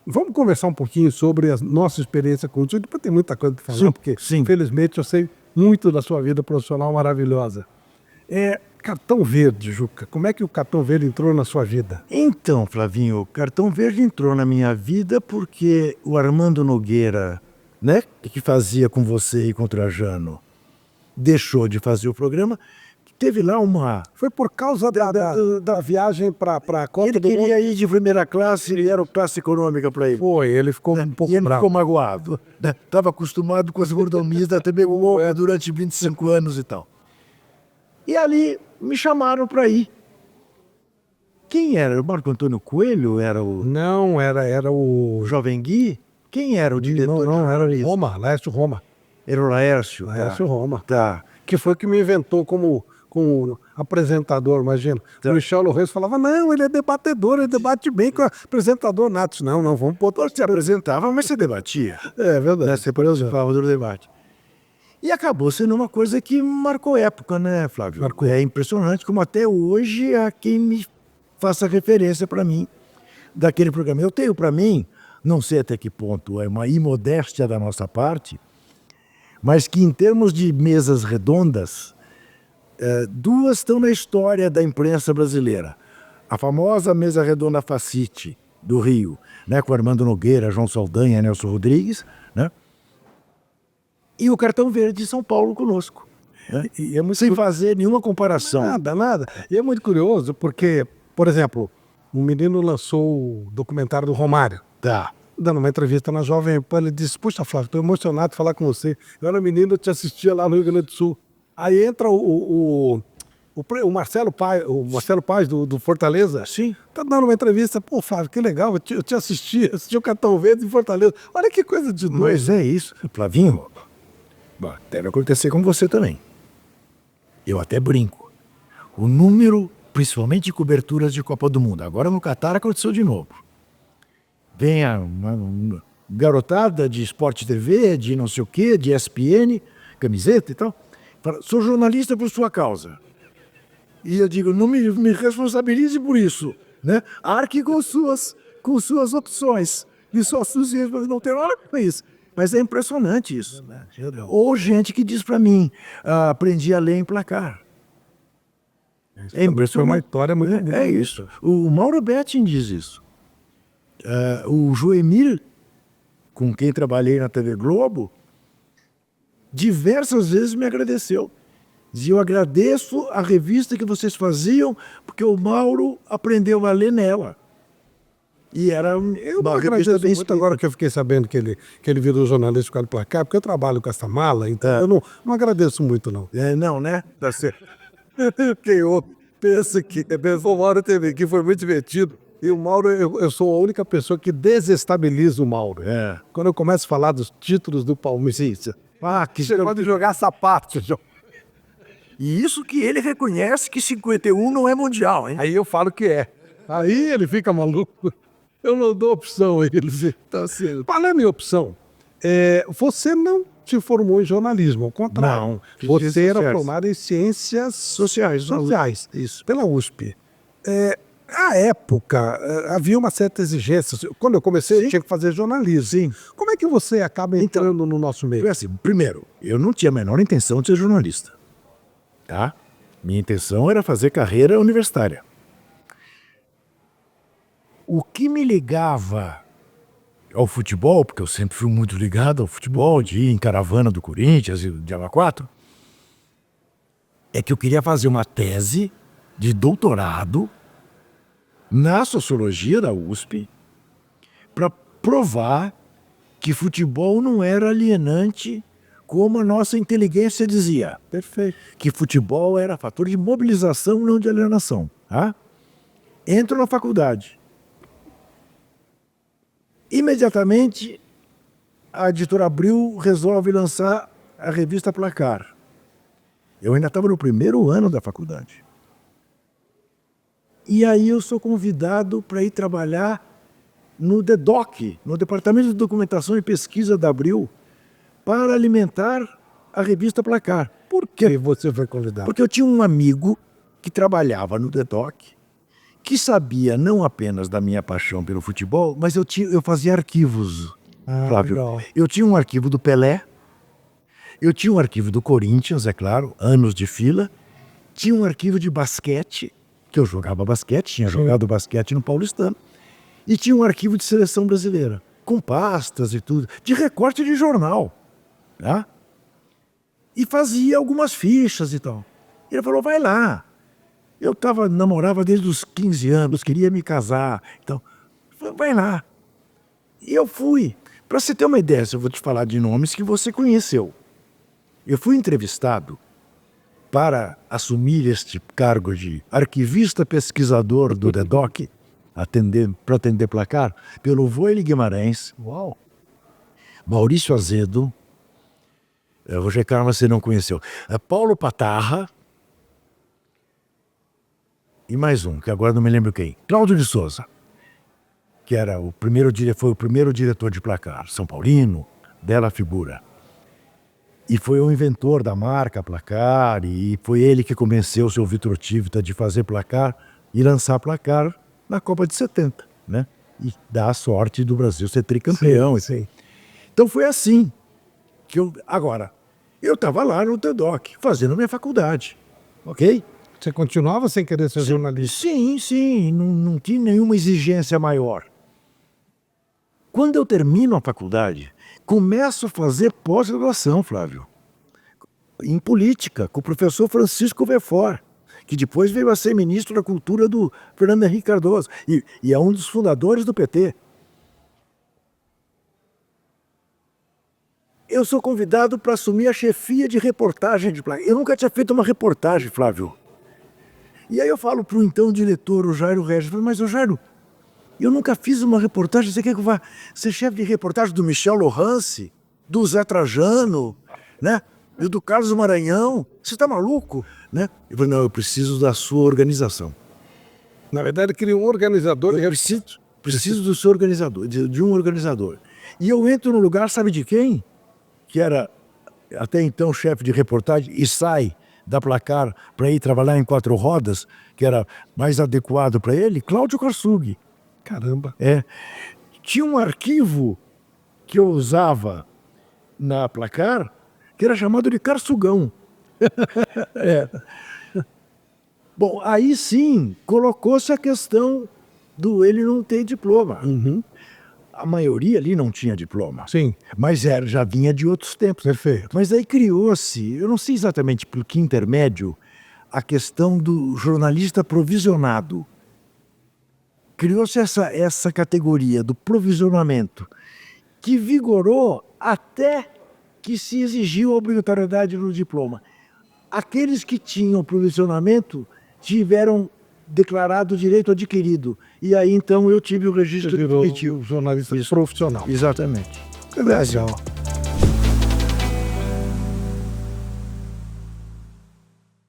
Vamos conversar um pouquinho sobre a nossa experiência com o Tio, depois tem muita coisa para falar, Sim, porque, sim. infelizmente, eu sei muito da sua vida profissional maravilhosa. Cartão Verde, Juca, como é que o Cartão Verde entrou na sua vida? Então, Flavinho, o Cartão Verde entrou na minha vida porque o Armando Nogueira, né, que fazia com você e com o Trajano, deixou de fazer o programa. Teve lá uma... Foi por causa da viagem para a Copa Ele do Mundo? queria ir de primeira classe, ele era classe econômica para ele. Foi, ele ficou um pouco E ele bravo. ficou magoado. Estava acostumado com as mordomias da TV Globo durante 25 anos e tal. E ali me chamaram para ir. Quem era? O Marco Antônio Coelho? Era o Não, era o... Jovem Gui? Quem era o diretor? Não, era Roma, Laércio Roma. Era o Laércio. Laércio Roma. Tá. Que foi que me inventou como apresentador, imagina. Tá. O Michel Lourenço falava, não, ele é debatedor, ele debate bem com o apresentador nato. Não, vamos pôr... Você apresentava, mas você debatia. É verdade. Você participava do debate. E acabou sendo uma coisa que marcou época, né, Flávio? Marcou. É impressionante como até hoje há quem me faça referência para mim daquele programa. Eu tenho para mim, não sei até que ponto é uma imodéstia da nossa parte, mas que em termos de mesas redondas, duas estão na história da imprensa brasileira. A famosa mesa redonda Facite, do Rio, né, com Armando Nogueira, João Saldanha, Nelson Rodrigues, né? E o Cartão Verde de São Paulo conosco. Né? E é muito Sem fazer nenhuma comparação. Nada. E é muito curioso porque, por exemplo, um menino lançou o documentário do Romário. Tá. Dando uma entrevista na Jovem Pan, ele disse, puxa, Flávio, estou emocionado de falar com você. Eu era menino, eu te assistia lá no Rio Grande do Sul. Aí entra o Marcelo Paz do Fortaleza. Sim. Tá dando uma entrevista. Pô, Flávio, que legal, eu te assisti o Cartão Verde em Fortaleza. Olha que coisa de doido. Mas é isso. Flavinho, deve acontecer com você também. Eu até brinco. O número, principalmente de coberturas de Copa do Mundo. Agora no Catar aconteceu de novo. Vem uma garotada de Sport TV, de não sei o quê, de ESPN, camiseta e tal. Fala, sou jornalista por sua causa. E eu digo, não me responsabilize por isso. Né? Arque com suas opções. E só suas não tem nada com isso. Mas é impressionante isso. Ou gente que diz para mim, aprendi a ler em placar. É impressionante. Foi uma história muito bonita. É isso. O Mauro Betting diz isso. O Joemir, com quem trabalhei na TV Globo, diversas vezes me agradeceu. Dizia, eu agradeço a revista que vocês faziam, porque o Mauro aprendeu a ler nela. E era uma revista bem muito agora que eu fiquei sabendo que ele virou jornalista por causa do placar, porque eu trabalho com essa mala, então eu não agradeço muito, não. Não, né? Tá certo. Quem pensa que o Mauro teve que foi muito divertido. E o Mauro, eu sou a única pessoa que desestabiliza o Mauro. Quando eu começo a falar dos títulos do Palmeiras, você pode jogar sapato, João. E isso que ele reconhece que 51 não é mundial, hein? Aí eu falo que é. Aí ele fica maluco. Eu não dou opção a ele. Tá certo. Qual é a minha opção? Você não se formou em jornalismo, ao contrário. Não. Você era formado em ciências sociais. Isso. Pela USP. À época, havia uma certa exigência. Quando eu comecei, eu tinha que fazer jornalismo. Sim. Como é que você acaba entrando no nosso meio? Assim, primeiro, eu não tinha a menor intenção de ser jornalista. Tá? Minha intenção era fazer carreira universitária. O que me ligava ao futebol, porque eu sempre fui muito ligado ao futebol, de ir em caravana do Corinthians e de Ava 4, é que eu queria fazer uma tese de doutorado na sociologia da USP para provar que futebol não era alienante como a nossa inteligência dizia. Perfeito. Que futebol era fator de mobilização, não de alienação. Tá? Entro na faculdade. Imediatamente, a editora Abril resolve lançar a revista Placar. Eu ainda estava no primeiro ano da faculdade. E aí eu sou convidado para ir trabalhar no DEDOC, no Departamento de Documentação e Pesquisa da Abril, para alimentar a revista Placar. Por que você foi convidado? Porque eu tinha um amigo que trabalhava no DEDOC que sabia não apenas da minha paixão pelo futebol, mas eu fazia arquivos, Flávio. Legal. Eu tinha um arquivo do Pelé, eu tinha um arquivo do Corinthians, é claro, anos de fila, tinha um arquivo de basquete, que eu jogava basquete, tinha jogado basquete no Paulistano, e tinha um arquivo de seleção brasileira, com pastas e tudo, de recorte de jornal, tá? E fazia algumas fichas e tal. Ele falou, vai lá. Eu namorava desde os 15 anos, queria me casar, então, vai lá. E eu fui. Para você ter uma ideia, eu vou te falar de nomes que você conheceu. Eu fui entrevistado para assumir este cargo de arquivista pesquisador do DEDOC, para atender placar, pelo Voile Guimarães, Uau. Maurício Azedo, Roger Carlos você não conheceu, Paulo Patarra e mais um, que agora não me lembro quem, Cláudio de Souza, que foi o primeiro diretor de placar, São Paulino, bela figura. E foi o inventor da marca Placar, e foi ele que convenceu o seu Vitor Tivita de fazer Placar e lançar Placar na Copa de 70, né? E dar a sorte do Brasil ser tricampeão. Sim. Então foi assim que Agora, eu estava lá no TEDOC, fazendo minha faculdade, ok? Você continuava sem querer ser jornalista? Sim, não tinha nenhuma exigência maior. Quando eu termino a faculdade, começo a fazer pós-graduação, Flávio, em política, com o professor Francisco Verfort, que depois veio a ser ministro da Cultura do Fernando Henrique Cardoso, e é um dos fundadores do PT. Eu sou convidado para assumir a chefia de reportagem de placar. Eu nunca tinha feito uma reportagem, Flávio. E aí eu falo para o então diretor, o Jairo Regis, mas o Jairo, eu nunca fiz uma reportagem, você quer que eu vá ser chefe de reportagem do Michel Lohance, do Zé Trajano, né? E do Carlos Maranhão? Você está maluco? Né? Eu falei, não, eu preciso da sua organização. Na verdade, queria um organizador. Eu preciso do seu organizador, de um organizador. E eu entro no lugar, sabe de quem? Que era até então chefe de reportagem e sai da Placar para ir trabalhar em 4 rodas, que era mais adequado para ele, Cláudio Karsug. Caramba. Tinha um arquivo que eu usava na Placar, que era chamado de Karsugão. Bom, aí sim, colocou-se a questão do ele não ter diploma. A maioria ali não tinha diploma. Sim. Mas já vinha de outros tempos. Perfeito. Mas aí criou-se, eu não sei exatamente por que intermédio, a questão do jornalista provisionado. Criou-se essa categoria do provisionamento, que vigorou até que se exigiu a obrigatoriedade do diploma. Aqueles que tinham provisionamento tiveram declarado direito adquirido. E aí, então, eu tive o registro Você virou definitivo. jornalista profissional. Exatamente. Que legal.